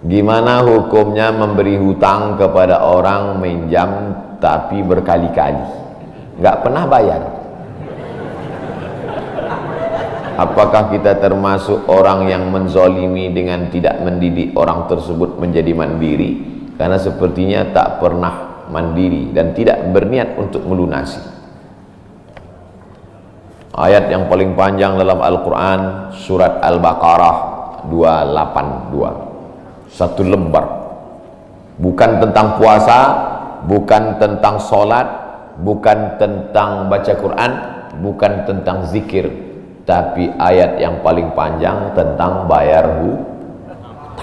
Gimana hukumnya memberi hutang kepada orang minjam tapi berkali-kali nggak pernah bayar? Apakah kita termasuk orang yang menzolimi dengan tidak mendidik orang tersebut menjadi mandiri? Karena sepertinya tak pernah mandiri dan tidak berniat untuk melunasi. Ayat yang paling panjang dalam Al-Quran, surat Al-Baqarah 282. Satu lembar. Bukan tentang puasa, bukan tentang sholat, bukan tentang baca Quran, bukan tentang zikir, tapi ayat yang paling panjang tentang bayar hutang.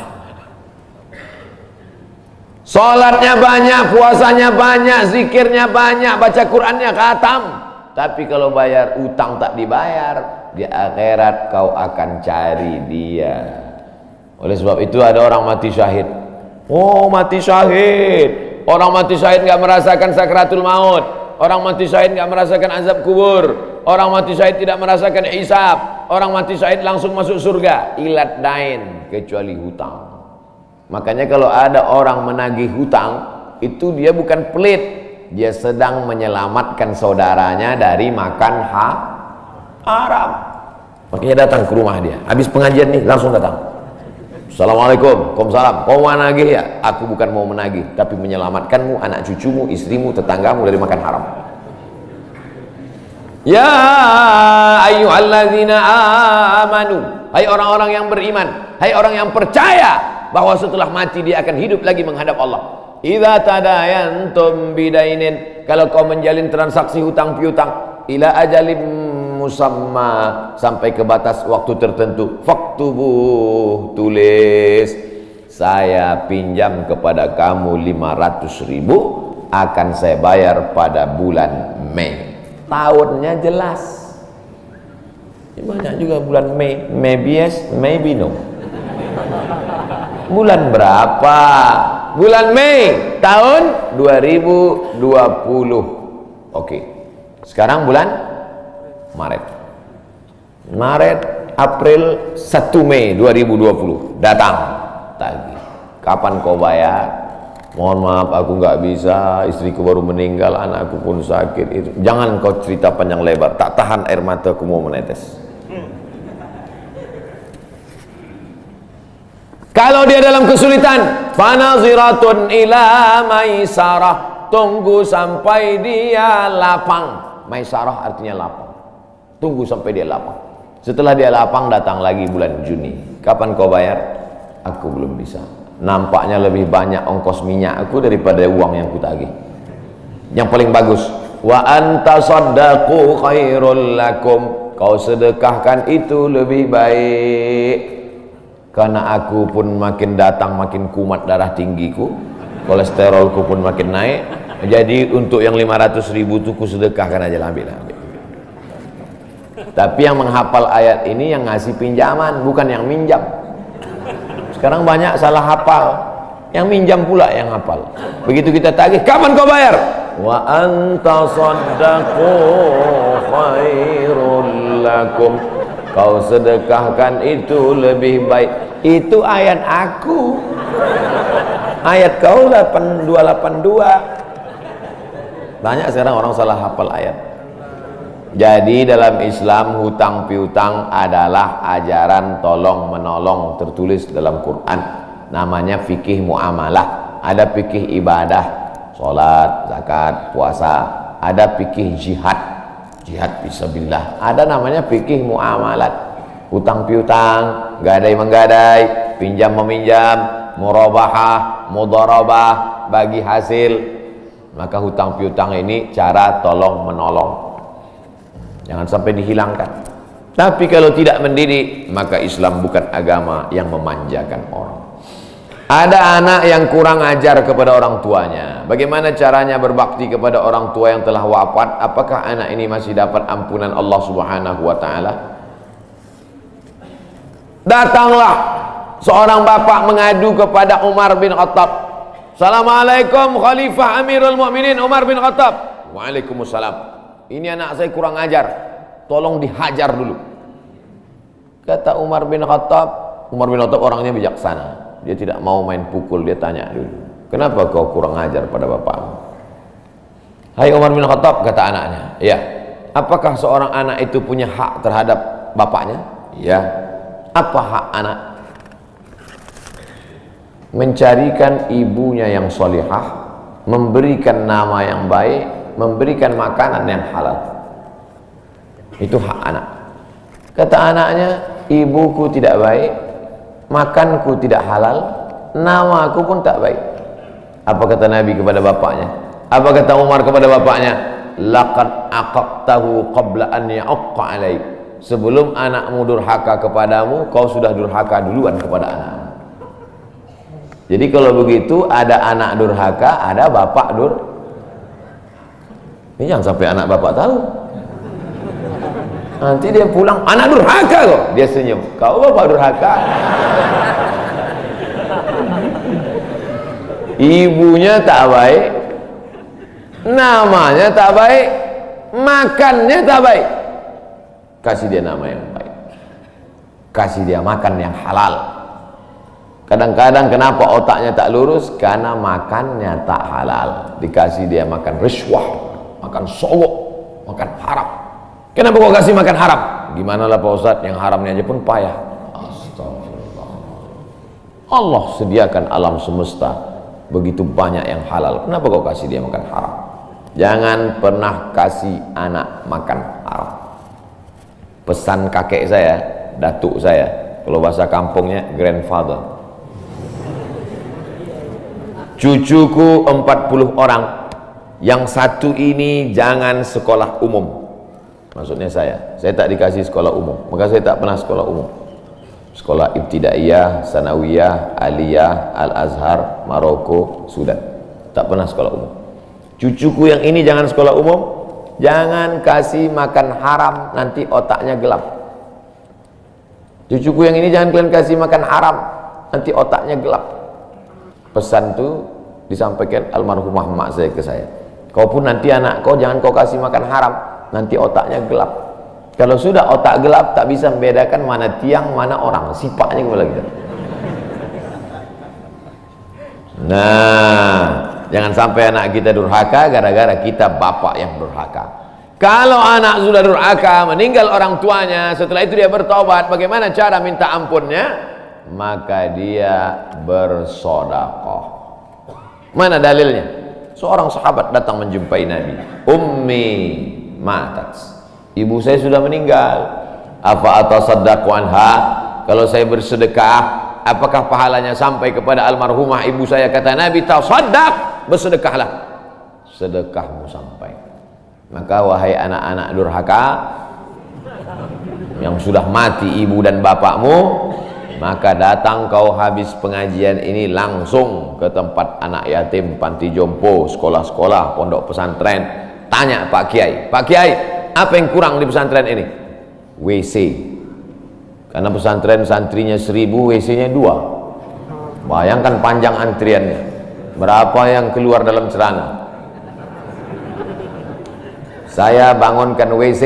Sholatnya banyak, puasanya banyak, zikirnya banyak, baca Qurannya khatam, tapi kalau bayar utang tak dibayar, di akhirat kau akan cari dia. Oleh sebab itu ada orang mati syahid. Oh, mati syahid. Orang mati syahid nggak merasakan sakratul maut. Orang mati syahid nggak merasakan azab kubur. Orang mati syahid tidak merasakan hisab. Orang mati syahid langsung masuk surga. Ilat dain, kecuali hutang. Makanya kalau ada orang menagih hutang, itu dia bukan pelit. Dia sedang menyelamatkan saudaranya dari makan haram. Makanya datang ke rumah dia. Habis pengajian nih, langsung datang. Assalamualaikum, waalaikumsalam. Kau mau menagih ya? Aku bukan mau menagih, tapi menyelamatkanmu, anak cucumu, istrimu, tetanggamu dari makan haram. Ya ayyuhalladzina amanu, hai orang-orang yang beriman, hai orang yang percaya bahwa setelah mati dia akan hidup lagi menghadap Allah. Idza tadayantum bidainin, kalau kau menjalin transaksi hutang piutang, ila ajalim musamma, sampai ke batas waktu tertentu, faktubuh, tulis, saya pinjam kepada kamu 500.000, akan saya bayar pada bulan Mei. Tahunnya jelas. Banyak juga bulan Mei, maybe yes, maybe no. Bulan berapa? Bulan Mei tahun 2020. Oke. Sekarang bulan Maret, April, 1 Mei 2020 datang tagih. Kapan kau bayar? Mohon maaf aku nggak bisa, istriku baru meninggal, anakku pun sakit. Itu jangan kau cerita panjang lebar, tak tahan air mataku mau menetes. Kalau dia dalam kesulitan, fanaziratun ila maisarah, tunggu sampai dia lapang. Maisarah artinya lapang. Tunggu sampai dia lapang. Setelah dia lapang, datang lagi bulan Juni. Kapan kau bayar? Aku belum bisa. Nampaknya lebih banyak ongkos minyak aku daripada uang yang kutagih. Yang paling bagus, wa anta saddaqu khairul lakum, kau sedekahkan itu lebih baik. Karena aku pun makin datang makin kumat darah tinggiku, kolesterolku pun makin naik. Jadi untuk yang 500.000 itu ku sedekahkan aja, ambil. Tapi yang menghafal ayat ini yang ngasih pinjaman, bukan yang minjam. Sekarang banyak salah hafal, yang minjam pula yang hafal. Begitu kita tagih, kapan kau bayar? Wa anta saddaqu khairul lakum, kau sedekahkan itu lebih baik. Itu ayat aku, ayat kau 8282. Banyak sekarang orang salah hafal ayat. Jadi dalam Islam hutang piutang adalah ajaran tolong menolong, tertulis dalam Quran. Namanya fikih muamalah. Ada fikih ibadah, sholat, zakat, puasa. Ada fikih jihad, jihad fisabilillah. Ada namanya fikih muamalat. Hutang piutang, gadai menggadai, pinjam meminjam, murabahah, mudharabah, bagi hasil. Maka hutang piutang ini cara tolong menolong. Jangan sampai dihilangkan. Tapi kalau tidak mendidik, maka Islam bukan agama yang memanjakan orang. Ada anak yang kurang ajar kepada orang tuanya. Bagaimana caranya berbakti kepada orang tua yang telah wafat? Apakah anak ini masih dapat ampunan Allah Subhanahu wa ta'ala? Datanglah seorang bapak mengadu kepada Umar bin Khattab. Assalamualaikum Khalifah Amirul Mukminin Umar bin Khattab. Waalaikumsalam. Ini anak saya kurang ajar, tolong dihajar dulu. Kata Umar bin Khattab orangnya bijaksana. Dia tidak mau main pukul, dia tanya dulu, kenapa kau kurang ajar pada bapakmu? Hai Umar bin Khattab, kata anaknya, ya, apakah seorang anak itu punya hak terhadap bapaknya? Ya. Apa hak anak? Mencarikan ibunya yang solihah, memberikan nama yang baik, memberikan makanan yang halal. Itu hak anak. Kata anaknya, ibuku tidak baik, makanku tidak halal, namaku pun tak baik. Apa kata Nabi kepada bapaknya? Apa kata Umar kepada bapaknya? Laqad aqaqtahu qabla an ya'aqqa alaik. Sebelum anakmu durhaka kepadamu, kau sudah durhaka duluan kepada anakmu. Jadi kalau begitu, ada anak durhaka, ada bapak Ini jangan sampai anak bapak tahu. Nanti dia pulang, anak durhaka kok. Dia senyum, kau bapak durhaka. Ibunya tak baik, namanya tak baik, makannya tak baik. Kasih dia nama yang baik, kasih dia makan yang halal. Kadang-kadang kenapa otaknya tak lurus? Karena makannya tak halal. Dikasih dia makan riswah, makan sogok, makan haram. Kenapa kau kasih makan haram? Gimana lah Pak Ustadz, yang haramnya aja pun payah. Astagfirullah. Allah sediakan alam semesta begitu banyak yang halal, kenapa kau kasih dia makan haram? Jangan pernah kasih anak makan haram. Pesan kakek saya, datuk saya, kalau bahasa kampungnya grandfather. Cucuku 40 orang, yang satu ini jangan sekolah umum. Maksudnya saya tak dikasih sekolah umum, maka saya tak pernah sekolah umum. Sekolah ibtidaiyah, sanawiyah, aliyah, al-azhar, Maroko, Sudan, tak pernah sekolah umum. Cucuku yang ini jangan sekolah umum, jangan kasih makan haram, nanti otaknya gelap. Cucuku yang ini jangan kalian kasih makan haram, nanti otaknya gelap. Pesan itu disampaikan almarhumah mak saya ke saya. Kau pun nanti anak kau jangan kau kasih makan haram, nanti otaknya gelap. Kalau sudah otak gelap, tak bisa membedakan mana tiang, mana orang, sifatnya kembali gitu. Nah, jangan sampai anak kita durhaka gara-gara kita bapak yang durhaka. Kalau anak sudah durhaka, meninggal orang tuanya, setelah itu dia bertobat, bagaimana cara minta ampunnya? Maka dia bersedekah. Mana dalilnya? Seorang sahabat datang menjumpai Nabi. Ummi matat, ibu saya sudah meninggal. Apa atasaddaqu anha? Kalau saya bersedekah, apakah pahalanya sampai kepada almarhumah ibu saya? Kata Nabi, tasaddaq, bersedekahlah, sedekahmu sampai. Maka wahai anak-anak durhaka yang sudah mati ibu dan bapakmu, maka datang kau habis pengajian ini langsung ke tempat anak yatim, panti jompo, sekolah-sekolah, pondok pesantren. Tanya Pak Kiai, Pak Kiai, apa yang kurang di pesantren ini? WC. Karena pesantren santrinya 1000, WC-nya 2. Bayangkan panjang antriannya. Berapa yang keluar dalam celana? Saya bangunkan WC,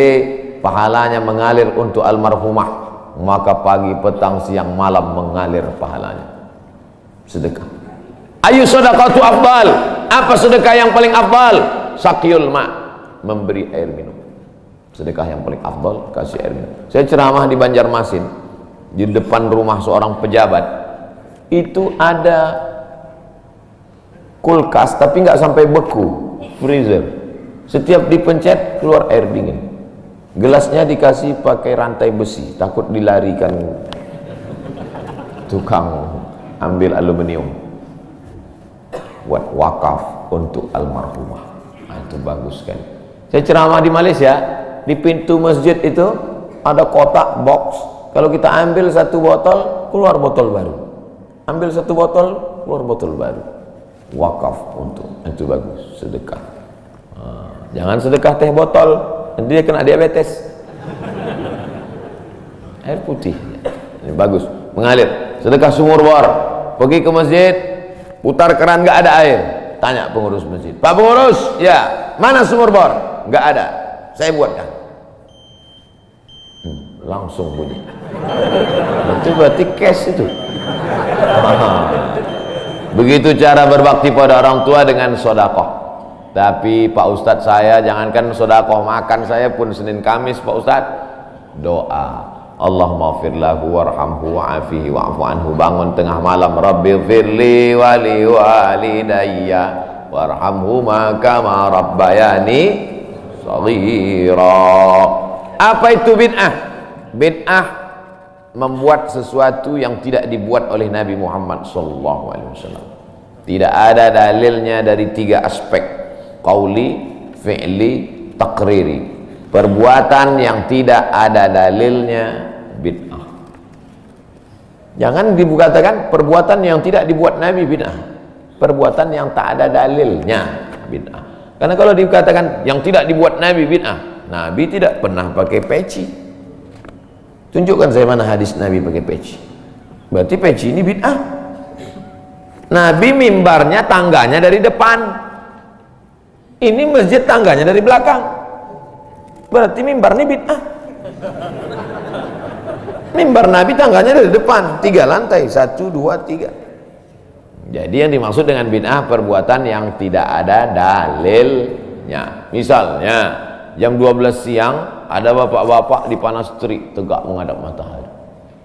pahalanya mengalir untuk almarhumah. Maka pagi, petang, siang, malam mengalir pahalanya. Sedekah. Ayu sedekatu afdal? Apa sedekah yang paling afdal? Sakyul ma', memberi air minum. Sedekah yang paling afdal, kasih air minum. Saya ceramah di Banjarmasin, di depan rumah seorang pejabat. Itu ada kulkas, tapi nggak sampai beku, freezer. Setiap dipencet keluar air dingin. Gelasnya dikasih pakai rantai besi, takut dilarikan tukang ambil aluminium. Buat wakaf untuk almarhumah. Nah, itu bagus kan. Saya ceramah di Malaysia, di pintu masjid itu ada kotak box. Kalau kita ambil satu botol, keluar botol baru. Ambil satu botol, keluar botol baru. Wakaf untuk, itu bagus, sedekah. Jangan sedekah teh botol, nanti dia kena diabetes. Air putih ini bagus, mengalir. Sedekah sumur bor, pergi ke masjid, putar keran nggak ada air, tanya pengurus masjid, Pak pengurus, ya mana sumur bor? Nggak ada, saya buatkan. Langsung bunyi. Itu berarti cash itu. Begitu cara berbakti pada orang tua dengan sodakoh. Tapi Pak Ustadz, saya jangankan sodakoh, makan saya pun Senin Kamis Pak Ustadz doa, Allahumma fir lahu warhamhu wa'afihi wa'fu anhu. Bangun tengah malam, Rabbi firli wali walidayya warhamhuma kama rabbayani shaghira. Apa itu bid'ah? Bid'ah membuat sesuatu yang tidak dibuat oleh Nabi Muhammad SAW. Tidak ada dalilnya dari 3 aspek: qauli, fi'li, takriri. Perbuatan yang tidak ada dalilnya bid'ah. Jangan dikatakan perbuatan yang tidak dibuat Nabi bid'ah. Perbuatan yang tak ada dalilnya bid'ah. Karena kalau dikatakan yang tidak dibuat Nabi bid'ah, Nabi tidak pernah pakai peci. Tunjukkan saya mana hadis Nabi pakai peci. Berarti peci ini bid'ah. Nabi mimbarnya tangganya dari depan, ini masjid tangganya dari belakang. Berarti mimbar ini bid'ah. Mimbar Nabi tangganya dari depan, 3 lantai, 1, 2, 3. Jadi yang dimaksud dengan bid'ah perbuatan yang tidak ada dalilnya. Misalnya jam 12 siang ada bapak-bapak di panas terik tegak menghadap matahari.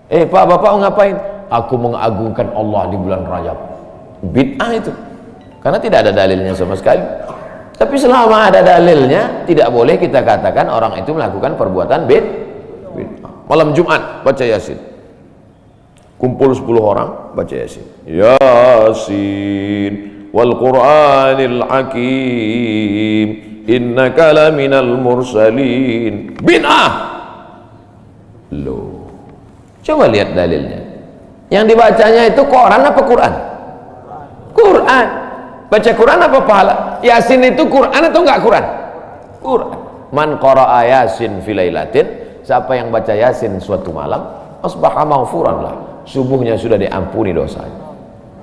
Pak, bapak ngapain? Aku mengagungkan Allah di bulan Rajab. Bid'ah itu, karena tidak ada dalilnya sama sekali. Tapi selama ada dalilnya, tidak boleh kita katakan orang itu melakukan perbuatan bid'ah. Malam Jumat baca Yasin, kumpul 10 orang baca Yasin, Yasin wal Qur'anil Hakim innaka laminal mursalin. Bid'ah. Loh, coba lihat dalilnya. Yang dibacanya itu Quran apa Quran? Quran. Baca Quran apa pahala? Yasin itu Quran atau enggak Quran? Quran. Man qara'a Yasin fi lailatin, siapa yang baca Yasin suatu malam, asbaha maghfuran lah, subuhnya sudah diampuni dosanya.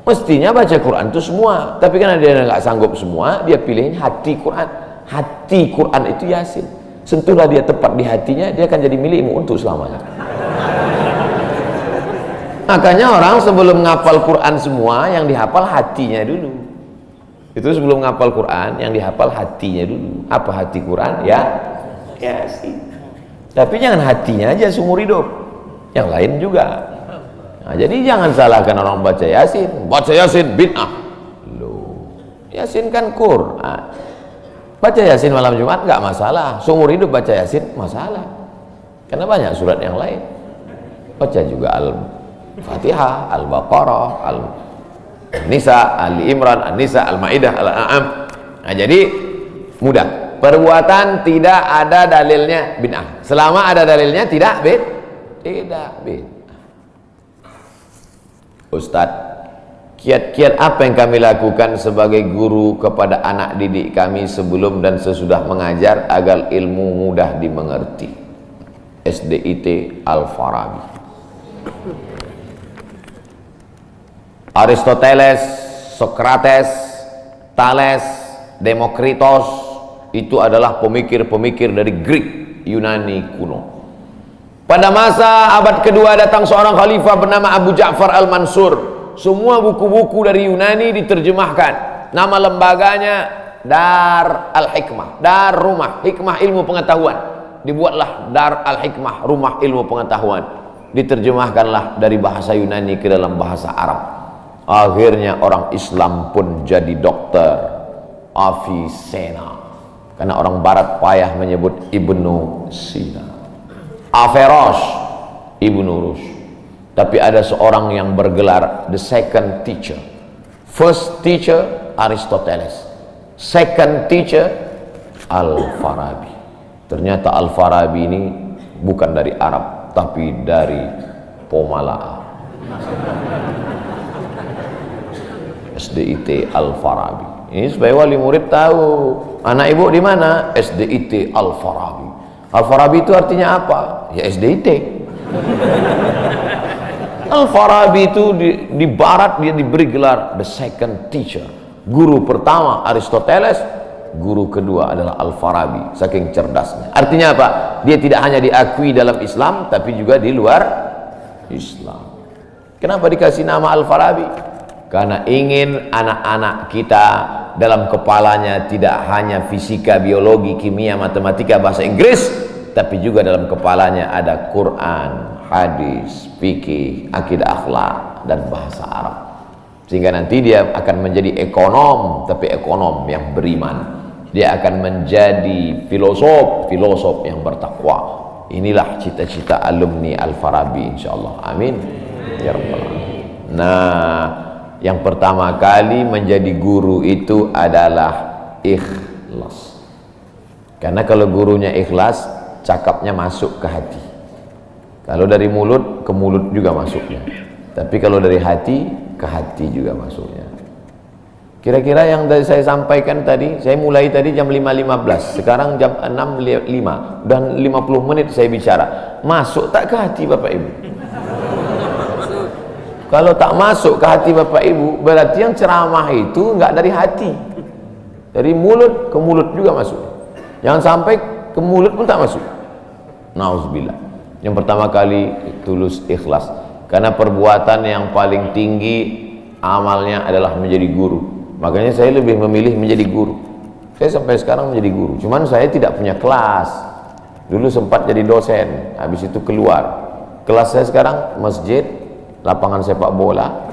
Mestinya baca Quran itu semua, tapi karena dia enggak sanggup semua, dia pilih hati Quran. Hati Quran itu Yasin. Sentuhlah dia tepat di hatinya, dia akan jadi milikmu untuk selamanya. Makanya orang sebelum ngapal Quran semua, yang dihafal hatinya dulu. Itu sebelum ngapal Quran, yang dihafal hatinya dulu. Apa hati Quran? Ya Yasin. Tapi jangan hatinya aja seumur hidup, yang lain juga. Nah, jadi jangan salahkan orang baca Yasin. Baca Yasin bid'ah. Loh, Yasin kan Quran. Baca Yasin malam Jumat nggak masalah. Seumur hidup baca Yasin masalah. Karena banyak surat yang lain. Baca juga Al-Fatihah, Al-Baqarah, Al-Nisa, Ali Imran, An-Nisa, Al-Maidah, Al-An'am. Nah, jadi mudah. Perbuatan tidak ada dalilnya bid'ah. Selama ada dalilnya tidak bid'ah. Ustadz, kiat-kiat apa yang kami lakukan sebagai guru kepada anak didik kami sebelum dan sesudah mengajar agar ilmu mudah dimengerti? SDIT Al-Farabi. Aristoteles, Socrates, Thales, Demokritos itu adalah pemikir-pemikir dari Greek, Yunani kuno. Pada masa abad kedua datang seorang khalifah bernama Abu Ja'far Al-Mansur. Semua buku-buku dari Yunani diterjemahkan. Nama lembaganya Dar Al-Hikmah, Dar Rumah Hikmah Ilmu Pengetahuan. Dibuatlah Dar Al-Hikmah, Rumah Ilmu Pengetahuan. Diterjemahkanlah dari bahasa Yunani ke dalam bahasa Arab. Akhirnya orang Islam pun jadi dokter, Avicenna. Karena orang barat payah menyebut Ibnu Sina. Averroes, Ibnu Rushd. Tapi ada seorang yang bergelar the second teacher. First teacher Aristoteles, second teacher Al-Farabi. Ternyata Al-Farabi ini bukan dari Arab, tapi dari Pomalaa. SDIT Al-Farabi. Ini supaya wali murid tahu, anak ibu di mana? SDIT Al-Farabi. Al-Farabi itu artinya apa? Ya SDIT. Al-Farabi itu di barat dia diberi gelar the second teacher. Guru pertama Aristoteles, guru kedua adalah Al-Farabi, saking cerdasnya. Artinya apa? Dia tidak hanya diakui dalam Islam, tapi juga di luar Islam. Kenapa dikasih nama Al-Farabi? Karena ingin anak-anak kita dalam kepalanya tidak hanya fisika, biologi, kimia, matematika, bahasa Inggris, tapi juga dalam kepalanya ada Quran, hadis, fikih, akidah, akhlak, dan bahasa Arab. Sehingga nanti dia akan menjadi ekonom, tapi ekonom yang beriman. Dia akan menjadi filosof yang bertakwa. Inilah cita-cita alumni Al-Farabi, insyaallah. Amin ya rabbal alamin. Nah, yang pertama kali menjadi guru itu adalah ikhlas. Karena kalau gurunya ikhlas, cakapnya masuk ke hati. Kalau dari mulut ke mulut juga masuknya. Tapi kalau dari hati ke hati juga masuknya. Kira-kira yang saya sampaikan tadi, saya mulai tadi jam 5.15, sekarang jam 6.05, dan 50 menit saya bicara. Masuk tak ke hati Bapak Ibu? Kalau tak masuk ke hati Bapak Ibu, berarti yang ceramah itu enggak dari hati. Dari mulut ke mulut juga masuk. Jangan sampai ke mulut pun tak masuk. Nauzubillah. Yang pertama kali tulus ikhlas. Karena perbuatan yang paling tinggi amalnya adalah menjadi guru. Makanya saya lebih memilih menjadi guru. Saya sampai sekarang menjadi guru. Cuman saya tidak punya kelas. Dulu sempat jadi dosen, habis itu keluar. Kelas saya sekarang masjid, lapangan sepak bola,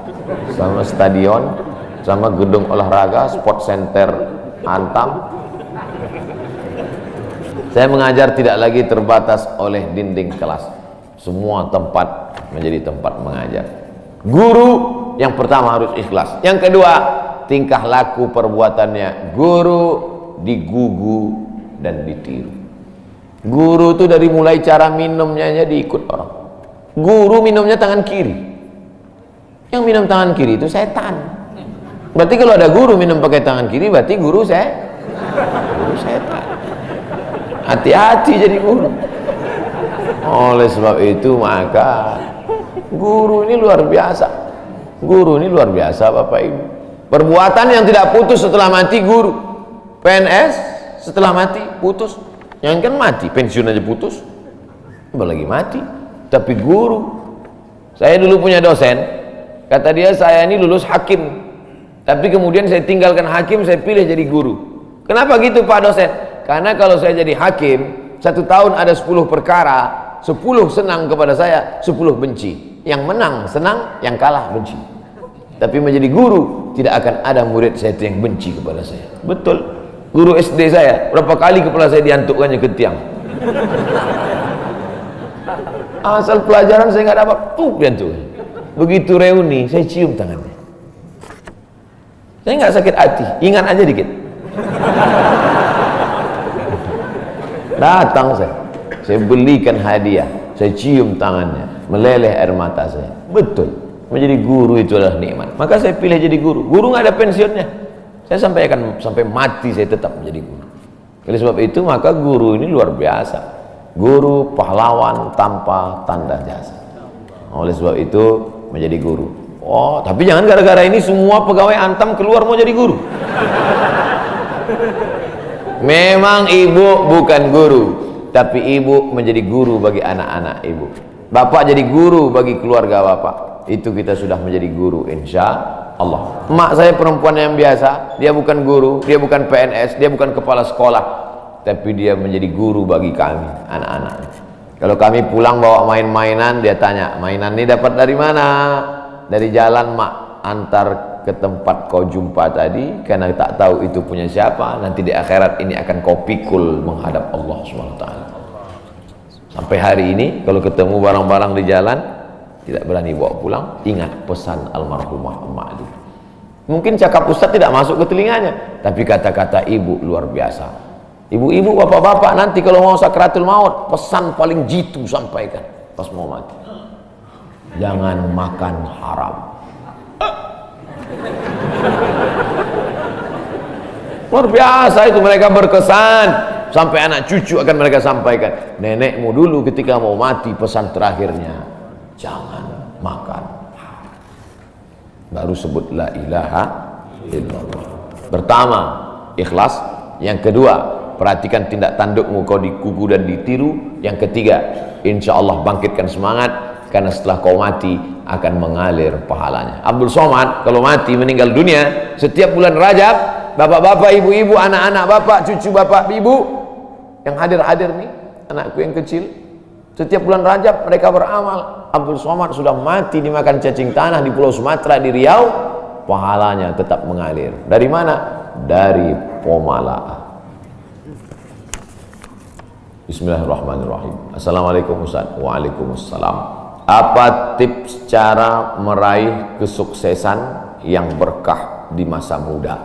sama stadion, sama gedung olahraga, sport center Antam. Saya mengajar tidak lagi terbatas oleh dinding kelas. Semua tempat menjadi tempat mengajar. Guru yang pertama harus ikhlas. Yang kedua, tingkah laku perbuatannya. Guru digugu dan ditiru. Guru itu dari mulai cara minumnya aja diikut orang. Guru minumnya tangan kiri. Yang minum tangan kiri itu setan. Berarti kalau ada guru minum pakai tangan kiri, berarti guru setan. Hati-hati jadi guru. Oleh sebab itu maka guru ini luar biasa. Guru ini luar biasa Bapak Ibu. Perbuatan yang tidak putus setelah mati guru. PNS setelah mati putus. Yang kan mati, pensiun aja putus. Apalagi mati. Tapi guru. Saya dulu punya dosen. Kata dia, saya ini lulus hakim. Tapi kemudian saya tinggalkan hakim, saya pilih jadi guru. Kenapa gitu Pak dosen? Karena kalau saya jadi hakim, 1 tahun ada 10 perkara, 10 senang kepada saya, 10 benci. Yang menang senang, yang kalah benci. Tapi menjadi guru, tidak akan ada murid saya yang benci kepada saya. Betul. Guru SD saya, berapa kali kepala saya diantukkannya ke tiang. Asal pelajaran saya nggak dapat, diantuk. Begitu reuni, saya cium tangannya. Saya nggak sakit hati, ingat aja dikit. Datang saya belikan hadiah, saya cium tangannya, meleleh air mata saya. Betul. Menjadi guru itu adalah nikmat. Maka saya pilih jadi guru. Guru nggak ada pensiunnya. Saya sampai mati saya tetap menjadi guru. Oleh sebab itu maka guru ini luar biasa. Guru pahlawan tanpa tanda jasa. Oleh sebab itu menjadi guru. Oh, tapi jangan gara-gara ini semua pegawai Antam keluar mau jadi guru. Memang ibu bukan guru, tapi ibu menjadi guru bagi anak-anak ibu. Bapak jadi guru bagi keluarga bapak. Itu kita sudah menjadi guru insya Allah. Emak saya perempuan yang biasa, dia bukan guru, dia bukan PNS, dia bukan kepala sekolah, tapi dia menjadi guru bagi kami anak-anak. Kalau kami pulang bawa main-mainan, dia tanya, mainan ini dapat dari mana? Dari jalan mak, antar ke tempat kau jumpa tadi, karena tak tahu itu punya siapa. Nanti di akhirat ini akan kau pikul menghadap Allah SWT. Sampai hari ini kalau ketemu barang-barang di jalan tidak berani bawa pulang, ingat pesan almarhumah emak dulu. Mungkin cakap ustaz tidak masuk ke telinganya, tapi kata-kata ibu luar biasa. Ibu-ibu, bapak-bapak, nanti kalau mau sakratul maut, pesan paling jitu sampaikan pas mau mati. Jangan makan haram. Luar biasa itu, mereka berkesan. Sampai anak cucu akan mereka sampaikan. Nenekmu dulu ketika mau mati, pesan terakhirnya, jangan makan haram. Baru sebut la ilaha illallah. Pertama, ikhlas. Yang kedua, perhatikan tindak tandukmu, kau dikuku dan ditiru. Yang ketiga, insya Allah bangkitkan semangat. karena setelah kau mati akan mengalir pahalanya. Abdul Somad kalau mati meninggal dunia, setiap bulan Rajab, bapak-bapak, ibu-ibu, anak-anak bapak, cucu bapak, ibu yang hadir-hadir nih, anakku yang kecil, setiap bulan Rajab mereka beramal. Abdul Somad sudah mati dimakan cacing tanah di Pulau Sumatera, di Riau, pahalanya tetap mengalir. Dari mana? Dari Pomala. Bismillahirrahmanirrahim. Assalamualaikum Ustaz. Waalaikumsalam. Apa tips cara meraih kesuksesan yang berkah di masa muda?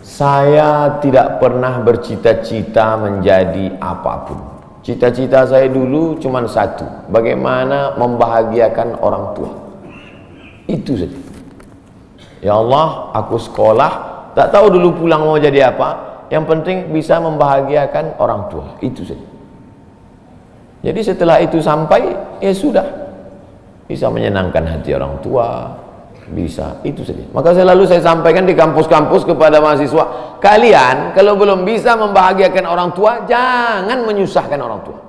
Saya tidak pernah bercita-cita menjadi apapun. Cita-cita saya dulu cuma satu, bagaimana membahagiakan orang tua. Itu saja. Ya Allah, aku sekolah, tak tahu dulu pulang mau jadi apa, yang penting bisa membahagiakan orang tua. Itu saja. Jadi setelah itu sampai, ya sudah, bisa menyenangkan hati orang tua, bisa, itu saja. Maka selalu saya sampaikan di kampus-kampus kepada mahasiswa, kalian kalau belum bisa membahagiakan orang tua, jangan menyusahkan orang tua.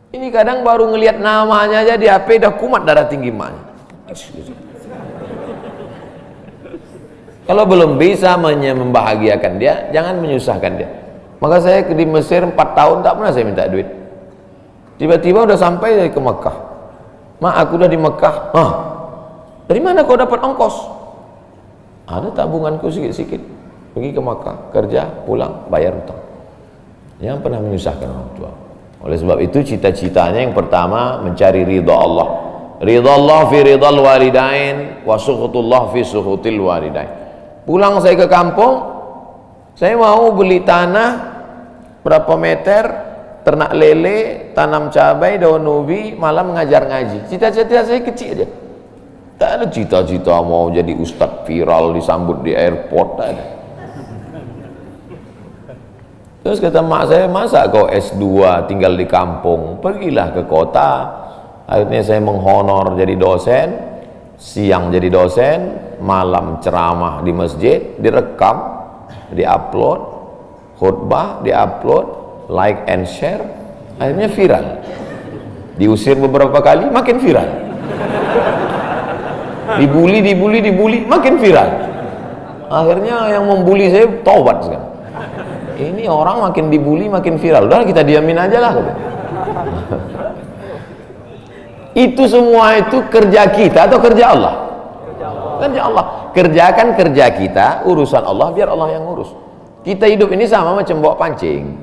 Ini kadang baru ngelihat namanya aja di HP dah kumat darah tinggi emaknya. Kalau belum bisa membahagiakan dia, jangan menyusahkan dia. Maka saya di Mesir 4 tahun tak pernah saya minta duit. Tiba-tiba udah sampai ke Mekah. Mak, aku udah di Mekah. Dari mana kau dapat ongkos? Ada tabunganku sikit-sikit. Pergi ke Mekah, kerja, pulang, bayar hutang. Jangan pernah menyusahkan orang tua. Oleh sebab itu cita-citanya yang pertama mencari ridha Allah. Ridha Allah fi ridhal walidain wa sukhutullah fi sukhutil walidain. Pulang saya ke kampung, saya mau beli tanah berapa meter, ternak lele, tanam cabai, daun ubi, malam mengajar ngaji. Cita-cita saya kecil aja. Tak ada cita-cita mau jadi ustadz viral disambut di airport, tak ada. Terus kata mak saya, masa kau S2 tinggal di kampung, pergilah ke kota. Akhirnya saya menghonor jadi dosen, siang jadi dosen, malam ceramah di masjid, direkam, diupload, khutbah diupload, like and share, akhirnya viral. Diusir beberapa kali, makin viral. Dibully, makin viral. Akhirnya yang membuli saya taubat sekarang. Ini orang makin dibully, makin viral. Udah kita diamin aja lah. Itu semua itu kerja kita atau kerja Allah? Kerja Allah. Kerjakan kerja kita, urusan Allah, biar Allah yang ngurus. Kita hidup ini sama macam bawa pancing.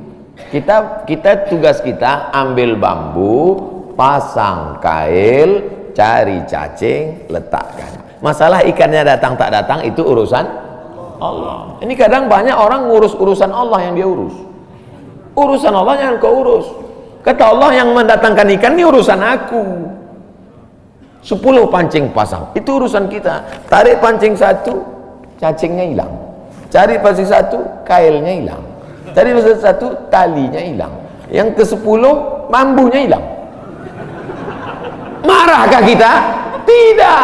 Kita tugas kita ambil bambu, pasang kail, cari cacing, letakkan. Masalah ikannya datang tak datang itu urusan Allah. Ini kadang banyak orang ngurus urusan Allah yang dia urus. Urusan Allah yang kau urus. Kata Allah, yang mendatangkan ikan ini urusan aku. 10 pancing pasang, itu urusan kita. Tarik pancing 1, cacingnya hilang. Cari pancing 1, kailnya hilang. Cari pancing 1, talinya hilang. Yang ke-10, bambunya hilang. Marahkah kita? Tidak.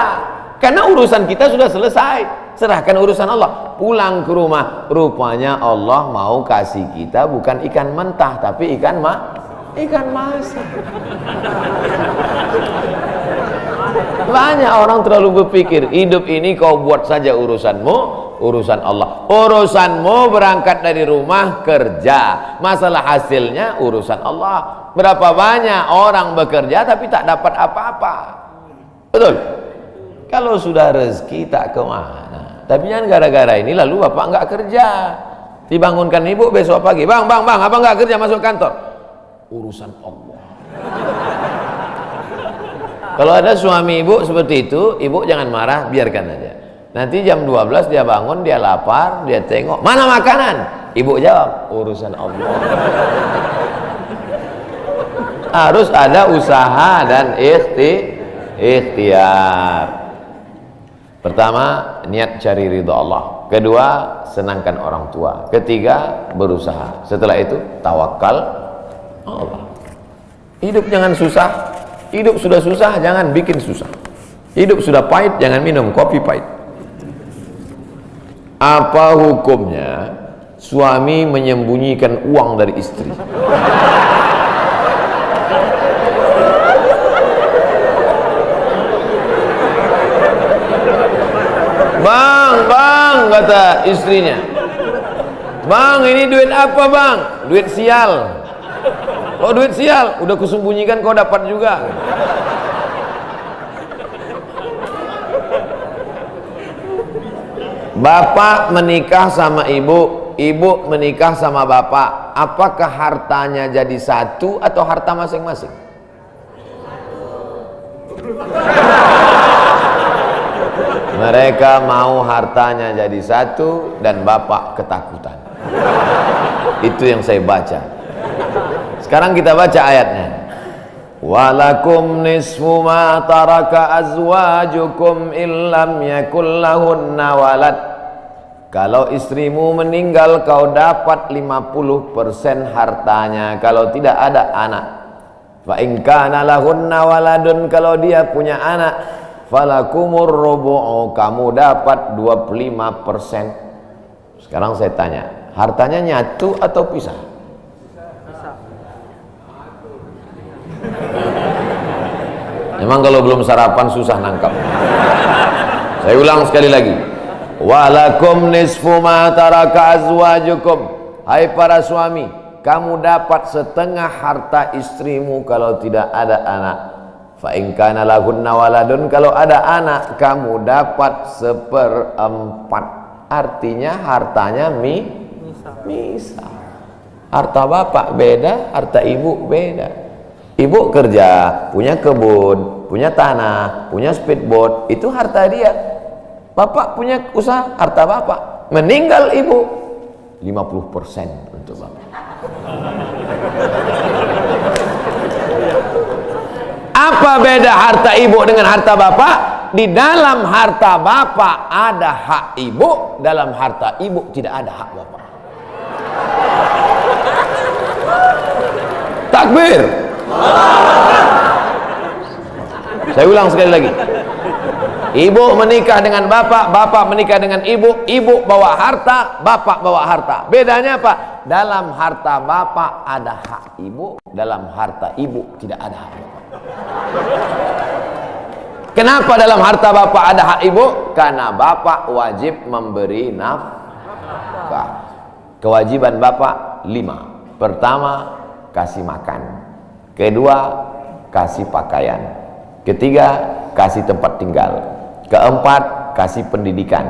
Karena urusan kita sudah selesai. Serahkan urusan Allah. Pulang ke rumah, rupanya Allah mau kasih kita bukan ikan mentah, tapi ikan masak. Banyak orang terlalu berpikir hidup ini kau buat saja urusanmu, urusan Allah. Urusanmu berangkat dari rumah kerja, masalah hasilnya urusan Allah. Berapa banyak orang bekerja tapi tak dapat apa-apa. Betul? Kalau sudah rezeki tak kemana. Tapi jangan gara-gara ini lalu bapak enggak kerja. Dibangunkan ibu besok pagi, bang, abang enggak kerja, masuk kantor. Urusan Allah. Kalau ada suami ibu seperti itu, ibu jangan marah, biarkan aja. Nanti jam 12 dia bangun, dia lapar, dia tengok, mana makanan? Ibu jawab, urusan Allah. Harus ada usaha dan ikhtiar. Pertama, niat cari ridha Allah. Kedua, senangkan orang tua. Ketiga, berusaha. Setelah itu, tawakal Allah. Hidup jangan susah. Hidup sudah susah, jangan bikin susah. Hidup sudah pahit, jangan minum kopi pahit. Apa hukumnya suami menyembunyikan uang dari istri. Bang, kata istrinya, bang, ini duit apa bang? Duit sial. Oh, duit sial, udah kusembunyikan, kau dapat juga. Bapak menikah sama ibu, ibu menikah sama bapak, apakah hartanya jadi satu atau harta masing-masing? Mereka mau hartanya jadi satu dan bapak ketakutan. Itu yang saya baca. Sekarang kita baca ayatnya. Walakum nisfu ma taraka azwajukum illam yakul lahunna walad. Kalau istrimu meninggal, kau dapat 50% hartanya kalau tidak ada anak. Fa in kana lahunna waladun, kalau dia punya anak, falakumur rubu'u, kamu dapat 25%. Sekarang saya tanya, hartanya nyatu atau pisah? Memang kalau belum sarapan susah nangkap. Saya ulang sekali lagi. Walakum nisfu ma taraka azwajukum. Hai para suami, kamu dapat setengah harta istrimu kalau tidak ada anak. Fa in kana lahunna waladun, kalau ada anak kamu dapat 1/4. Artinya hartanya misal. Harta bapak beda, harta ibu beda. Ibu kerja, punya kebun, punya tanah, punya speedboat, itu harta dia. Bapak punya usaha, harta bapak. Meninggal ibu, 50% untuk bapak. Apa beda harta ibu dengan harta bapak? Di dalam harta bapak ada hak ibu, dalam harta ibu tidak ada hak bapak. Takbir. Saya ulang sekali lagi. Ibu menikah dengan bapak, bapak menikah dengan ibu, ibu bawa harta, bapak bawa harta. Bedanya apa? Dalam harta bapak ada hak ibu, dalam harta ibu tidak ada hak bapak. Kenapa dalam harta bapak ada hak ibu? Karena bapak wajib memberi nafkah. Kewajiban bapak 5. Pertama, kasih makan. Kedua, kasih pakaian. Ketiga, kasih tempat tinggal. Keempat, kasih pendidikan.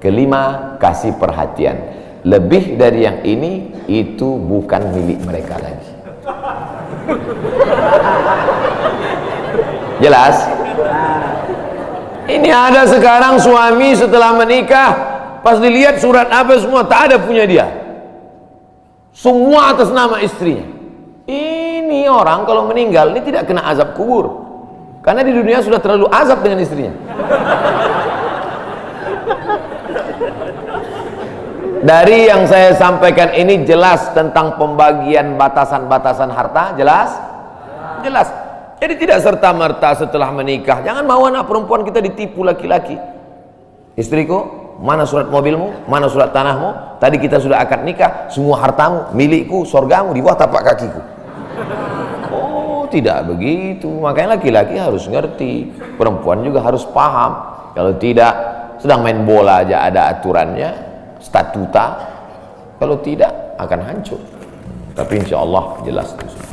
Kelima, kasih perhatian. Lebih dari yang ini, itu bukan milik mereka lagi. Jelas? Ini ada sekarang suami setelah menikah, pas dilihat surat apa semua, tak ada punya dia. Semua atas nama istrinya. Ini orang kalau meninggal ini tidak kena azab kubur, karena di dunia sudah terlalu azab dengan istrinya. Dari yang saya sampaikan ini jelas tentang pembagian batasan-batasan harta. Jelas? Jelas. Jadi tidak serta-merta setelah menikah, jangan mau anak perempuan kita ditipu laki-laki. Istriku, mana surat mobilmu, mana surat tanahmu, tadi kita sudah akad nikah, semua hartamu milikku, sorgamu di bawah tapak kakiku. Oh, tidak begitu. Makanya laki-laki harus ngerti, perempuan juga harus paham. Kalau tidak, sedang main bola aja ada aturannya, statuta. Kalau tidak akan hancur. Tapi insya Allah jelas itu.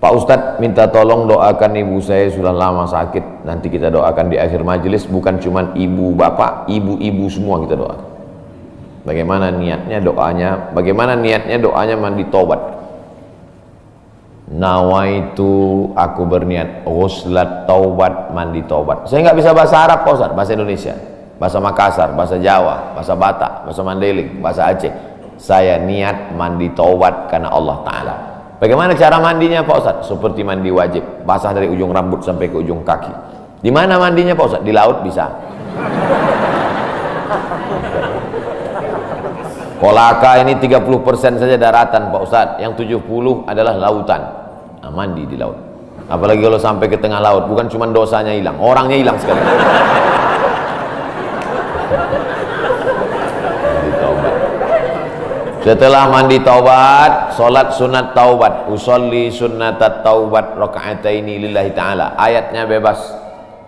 Pak Ustadz minta tolong doakan ibu saya, sudah lama sakit. Nanti kita doakan di akhir majelis. Bukan cuma ibu bapak, ibu-ibu semua kita doakan. Bagaimana niatnya doanya? Bagaimana niatnya doanya mandi taubat? Nawaitu, aku berniat ghuslat taubat, mandi taubat. Saya nggak bisa bahasa Arab Pak Ustadz, bahasa Indonesia, bahasa Makassar, bahasa Jawa, bahasa Batak, bahasa Mandailing, bahasa Aceh. Saya niat mandi taubat karena Allah Ta'ala. Bagaimana cara mandinya Pak Ustadz? Seperti mandi wajib, basah dari ujung rambut sampai ke ujung kaki. Di mana mandinya Pak Ustadz? Di laut bisa. Kolaka ini 30% saja daratan Pak Ustadz, yang 70 adalah lautan. Nah, mandi di laut. Apalagi kalau sampai ke tengah laut, bukan cuma dosanya hilang, orangnya hilang sekali. Setelah mandi taubat, solat sunat taubat, usolli sunnatat taubat raka'ataini lillahi ta'ala. Ayatnya bebas.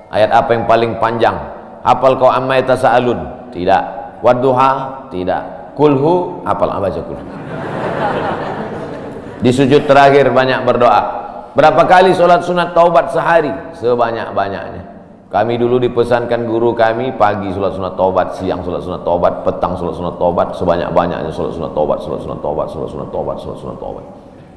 Ayat apa yang paling panjang? Hafal kau amma yatasaalun? Tidak. Wadduha? Tidak. Kulhu? Hafal, baca kulhu. Di sujud terakhir banyak berdoa. Berapa kali solat sunat taubat sehari? Sebanyak-banyaknya. Kami dulu dipesankan guru kami, pagi solat sunat taubat, siang solat sunat taubat, petang solat sunat taubat, sebanyak-banyaknya solat sunat taubat, solat sunat taubat, solat sunat taubat, solat sunat taubat.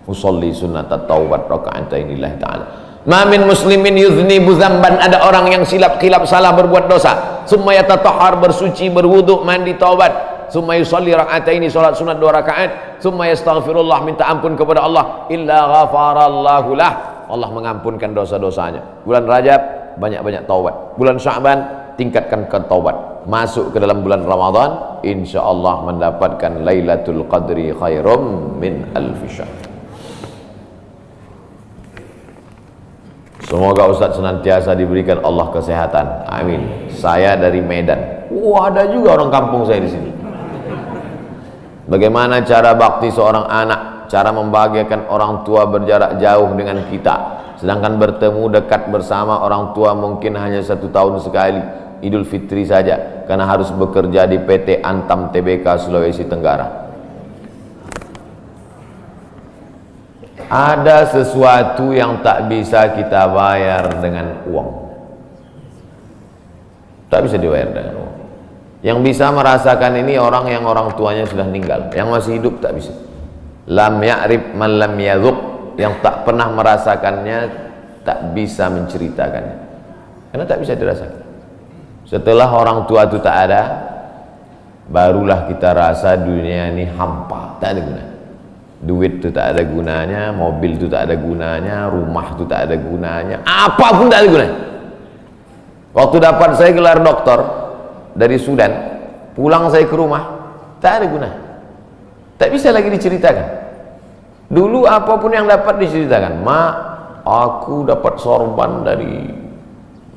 Usolli sunnatat taubat raka'ataini lillahi ta'ala. Ma min muslimin yudhnibu dzamban, ada orang yang silap salah berbuat dosa, summa yatatahhar, bersuci, berwudu, mandi taubat, summa yusolli raka'ataini, solat sunat 2 rakaat, summa yastaghfirullah, minta ampun kepada Allah, illa ghafarallahu lah, Allah mengampunkan dosa-dosanya. Bulan Rajab banyak-banyak taubat, bulan Sya'ban tingkatkan ke taubat, masuk ke dalam bulan Ramadan insyaallah mendapatkan Lailatul Qadri khairum min alfi syahr. Semoga Ustaz senantiasa diberikan Allah kesehatan, amin. Saya dari Medan. Ada juga orang kampung saya di sini. Bagaimana cara bakti seorang anak, cara membahagiakan orang tua berjarak jauh dengan kita, sedangkan bertemu dekat bersama orang tua mungkin hanya 1 tahun sekali, Idul Fitri saja, karena harus bekerja di PT Antam Tbk Sulawesi Tenggara. Ada sesuatu yang tak bisa kita bayar dengan uang, tak bisa dibayar dengan uang. Yang bisa merasakan ini orang yang orang tuanya sudah meninggal, yang masih hidup tak bisa. Lam ya'rif man lam yadhuq, yang tak pernah merasakannya tak bisa menceritakannya, karena tak bisa dirasakan. Setelah orang tua itu tak ada, barulah kita rasa dunia ini hampa, tak ada guna. Duit itu tak ada gunanya, mobil itu tak ada gunanya, rumah itu tak ada gunanya, apapun tak ada gunanya. Waktu dapat saya gelar doktor dari Sudan, pulang saya ke rumah, tak ada gunanya, tak bisa lagi diceritakan. Dulu apapun yang dapat diceritakan, mak, aku dapat sorban dari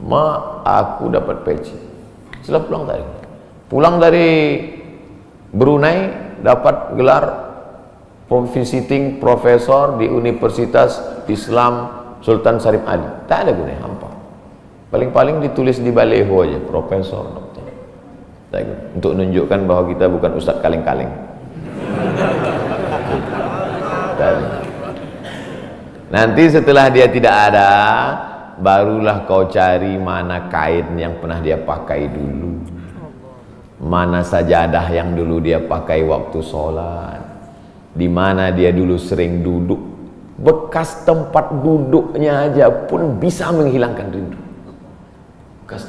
mak, aku dapat peci. Setelah pulang dari Brunei, dapat gelar visiting profesor di Universitas Islam Sultan Syarif Ali, tak ada gunanya, hampa. Paling-paling ditulis di baleho aja, profesor, doktor, untuk menunjukkan bahwa kita bukan ustadz kaleng-kaleng. Nanti setelah dia tidak ada, barulah kau cari mana kain yang pernah dia pakai dulu, mana sajadah yang dulu dia pakai waktu sholat, di mana dia dulu sering duduk. Bekas tempat duduknya aja pun bisa menghilangkan rindu. Bekas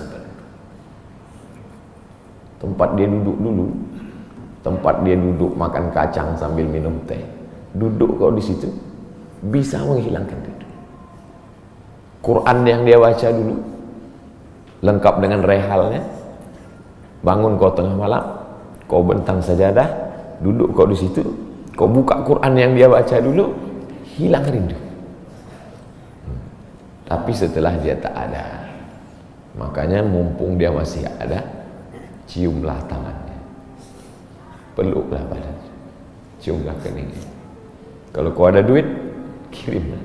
tempat dia duduk dulu, tempat dia duduk makan kacang sambil minum teh, duduk kau di situ bisa menghilangkan rindu. Quran yang dia baca dulu lengkap dengan rehalnya, bangun kau tengah malam, kau bentang sajadah, duduk kau di situ, kau buka Quran yang dia baca dulu, hilang rindu. Tapi setelah dia tak ada, makanya mumpung dia masih ada, ciumlah tangannya, peluklah badannya, ciumlah keningnya. Kalau kau ada duit, kirimlah.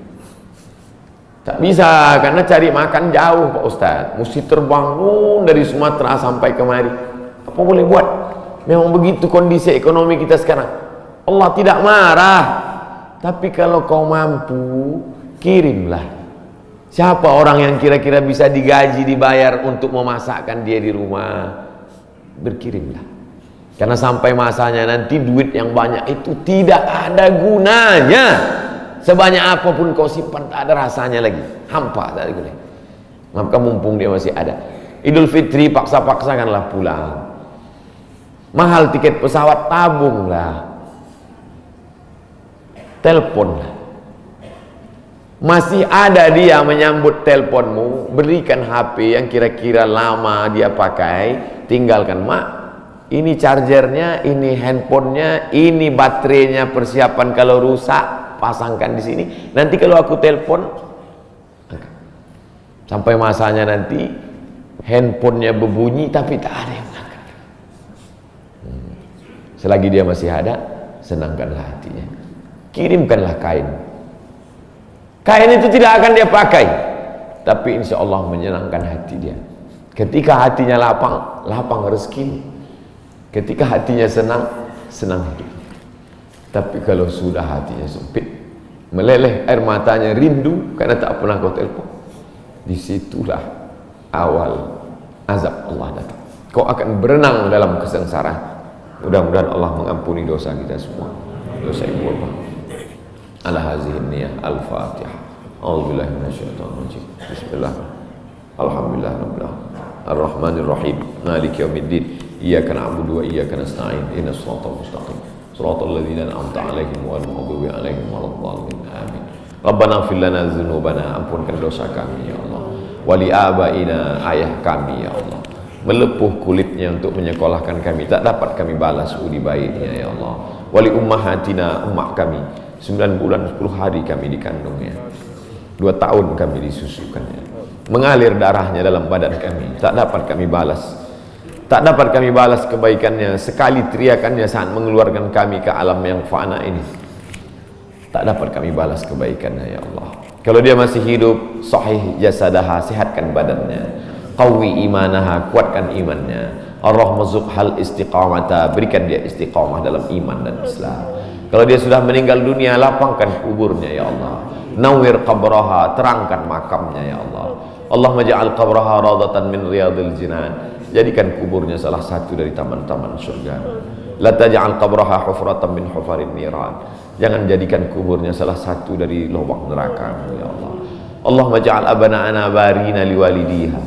Tak bisa, karena cari makan jauh Pak Ustadz, mesti terbang dari Sumatera sampai kemari. Apa boleh buat? Memang begitu kondisi ekonomi kita sekarang. Allah tidak marah, tapi kalau kau mampu, kirimlah. Siapa orang yang kira-kira bisa digaji, dibayar untuk memasakkan dia di rumah? Berkirimlah. Karena sampai masanya nanti duit yang banyak itu tidak ada gunanya. Sebanyak apapun kau simpan, tak ada rasanya lagi, hampa, tak ada gunanya. Maka mumpung dia masih ada, Idul Fitri paksa-paksakanlah pulang. Mahal tiket pesawat, tabunglah, teleponlah. Masih ada dia menyambut teleponmu, berikan HP yang kira-kira lama dia pakai, tinggalkan. Mak, ini chargernya, ini handphonenya, ini baterainya, persiapan kalau rusak pasangkan di sini. Nanti kalau aku telepon, sampai masanya nanti handphonenya berbunyi tapi tak ada yang angkat. Selagi dia masih ada, senangkanlah hatinya. Kirimkanlah kain. Kain itu tidak akan dia pakai, tapi insya Allah menyenangkan hati dia. Ketika hatinya lapang, lapang rezeki. Ketika hatinya senang, senang hidup. Tapi kalau sudah hatinya sempit, meleleh air matanya, rindu karena tak pernah kau telepon, disitulah awal azab Allah datang. Kau akan berenang dalam kesengsaraan. Mudah-mudahan Allah mengampuni dosa kita semua, dosa ibu bapa. Ala hazihi niyah al-fatihah. A'udzubillahi minasyaitonir rajim. Bismillah. Alhamdulillah rabbil alamin. Ar-Rahmanir Rahim. Maliki yaumiddin. Iyyaka na'budu wa iyyaka nasta'in. Ihdinas siratal mustaqim. Shiratal ladzina an'amta 'alaihim ghairil maghdubi 'alaihim waladdallin. Amin. Rabbana ighfir lana dzunubana, ampunkan dosa kami ya Allah. Wali abaina, ayah kami ya Allah. Melepuh kulitnya untuk menyekolahkan kami, tak dapat kami balas budi baiknya ya Allah. Wali ummahatina, ummah kami, 9 bulan 10 hari kami dikandungnya, 2 tahun kami disusukannya, mengalir darahnya dalam badan kami, tak dapat kami balas, tak dapat kami balas kebaikannya. Sekali teriakannya saat mengeluarkan kami ke alam yang fana ini, tak dapat kami balas kebaikannya ya Allah. Kalau dia masih hidup, sahih jasadaha, sehatkan badannya, qawi imanaha, kuatkan imannya, ar-rahmazuqhal istiqamata, berikan dia istiqamah dalam iman dan Islam. Kalau dia sudah meninggal dunia, lapangkan kuburnya ya Allah. Nawwir qabraha, terangkan makamnya ya Allah. Allahumma ja'al qabraha radatan min riyadil jinan, jadikan kuburnya salah satu dari taman-taman surga. La taj'al qabraha hufratan min hufarin niran, jangan jadikan kuburnya salah satu dari lubang neraka ya Allah. Allahumma ja'al abana'ana barina liwalidiha,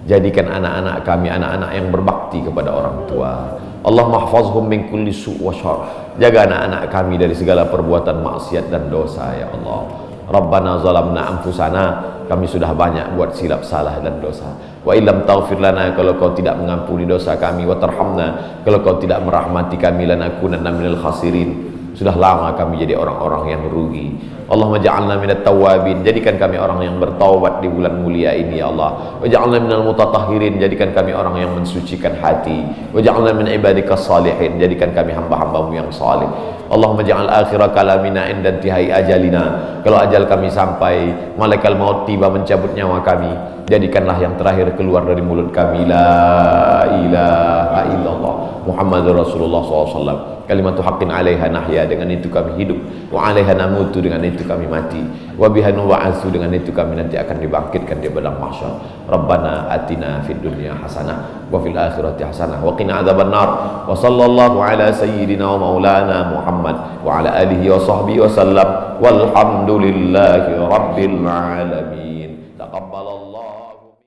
jadikan anak-anak kami anak-anak yang berbakti kepada orang tua. Allahumma hafazhum min kulli su' wa syarr, jaga anak-anak kami dari segala perbuatan maksiat dan dosa ya Allah. Rabbana zalamna anfusana, kami sudah banyak buat silap salah dan dosa. Wa illam taghfir lana, kalau kau tidak mengampuni dosa kami, wa tarhamna, kalau kau tidak merahmati kami, lanakunanna minal khasirin, sudah lama kami jadi orang-orang yang rugi. Allahumma ja'alna minat tawabin, jadikan kami orang yang bertaubat di bulan mulia ini ya Allah. Wa ja'alna minal mutatahhirin, jadikan kami orang yang mensucikan hati. Wa ja'alna min ibadikas salihin, jadikan kami hamba-hambamu yang salih. Allahumma ja'al akhira kalamina inda intihai ajalina, kalau ajal kami sampai, malaikat maut tiba mencabut nyawa kami, jadikanlah yang terakhir keluar dari mulut kami la ilaha illallah Muhammadur Rasulullah SAW, kalimatu haqqin alaiha nahya, dengan itu kami hidup, wa alaiha namutu, dengan itu kami mati, wa biha nub'atsu, dengan itu kami nanti akan dibangkitkan di padang mahsyar. Rabbana atina fid dunya hasanah wa fil akhirati hasanah wa qina adzabannar. Wa sallallahu ala sayyidina wa maulana Muhammad wa ala alihi wa sahbihi wa sallam, walhamdulillahi rabbil alamin. Taqabbalallah.